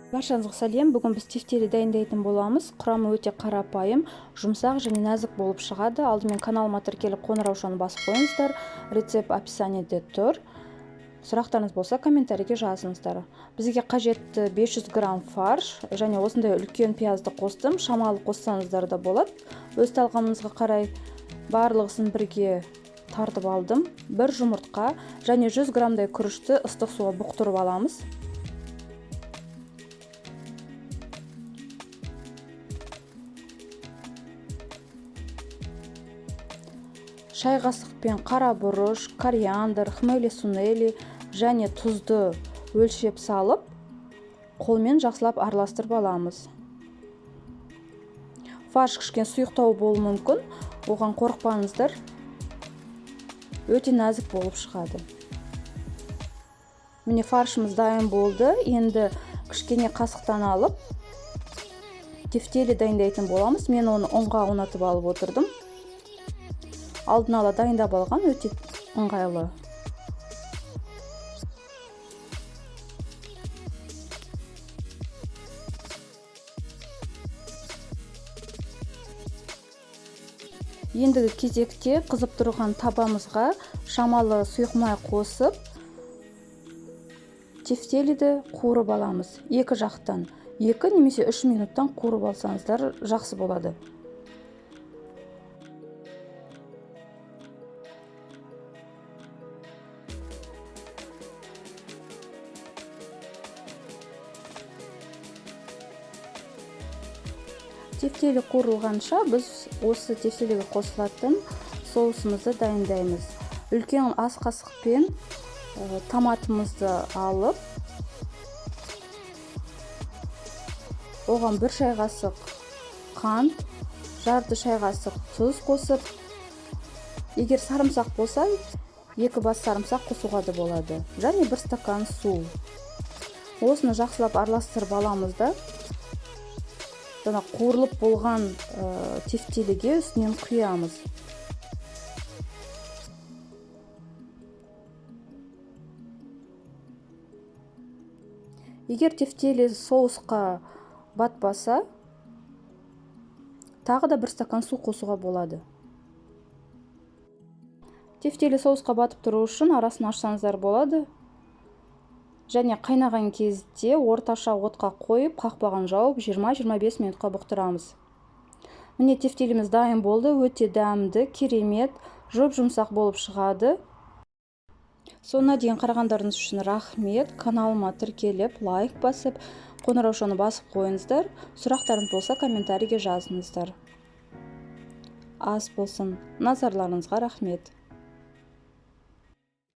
Баршаңызға сәлем. Бүгін біз тефтели дайындайтын боламыз. Құрамы өте қарапайым, жұмсақ және нәзік болып шығады. Алдымен каналыма тіркеліп қоңыраушаны басып қойыңыздар. Рецепт описаниеде тұр. Сұрақтарыңыз болса, комментарийге жазыңыздар. Бізге қажетті 500 грамм фарш және осындай үлкен пиязды қостым. Шамалы қоссаңыздар да болады. Өз талғамыңызға қарай барлығысын бірге тартып алдым. Бір жұмыртқа және 100 граммдай күрішті ыстық суға бұқтырып аламыз. Шай қасықпен қара бұрыш, кориандр, хмели сунели және тұзды өлшеп салып, қолмен жақсылап араластырып аламыз. Фарш кішкене сұйықтау болуы мүмкін, оған қорықпаңыздар. Өте нәзік болып шығады. Міне фаршымыз дайын болды. Енді кішкене қасықтан алып, тефтели дайындайтын боламыз. Мен оны ұнға ұнатып алып отырдым. Алдын ала дайындап алған, өте ыңғайлы. Ендігі кезекте қызып тұрған табамызға шамалы сұйық май қосып, тефтелиді қуырып аламыз. Екі жақтан 2 немесе 3 минуттан қуырып алсаңыздар жақсы болады. Тефтели қуырылғанша біз осы тефтелиге қосылатын соусымызды дайындаймыз. Үлкен ас қасықпен томатымызды алып, оған 1 шай қасық қант, жарты шай қасық тұз қосып, егер сарымсақ болса, 2 бас сарымсақ қосуға да болады. Және 1 стакан су. Осыны жақсылап араластырып аламыз да, жаңа қуырылып болған тефтелиге үстінен құямыз. Егер тефтели соусқа батпаса, тағы да 1 стакан су қосуға болады. Тефтели соусқа батып тұру үшін арасын ашсаңыздар болады. Және қайнаған кезде орташа отқа қойып, қақпағын жауып 20-25 минутқа бұқтырамыз. Міне тефтеліміз дайын болды, өте дәмді, керемет, жұп-жұмсақ болып шығады. Соңына дейін қарағандарыңыз үшін рахмет. Каналыма тіркеліп, лайк басып, қоңыраушаны басып қойыңыздар. Сұрақтарыңыз болса, комментарийге жазыңыздар. Ас болсын. Назарларыңызға рахмет.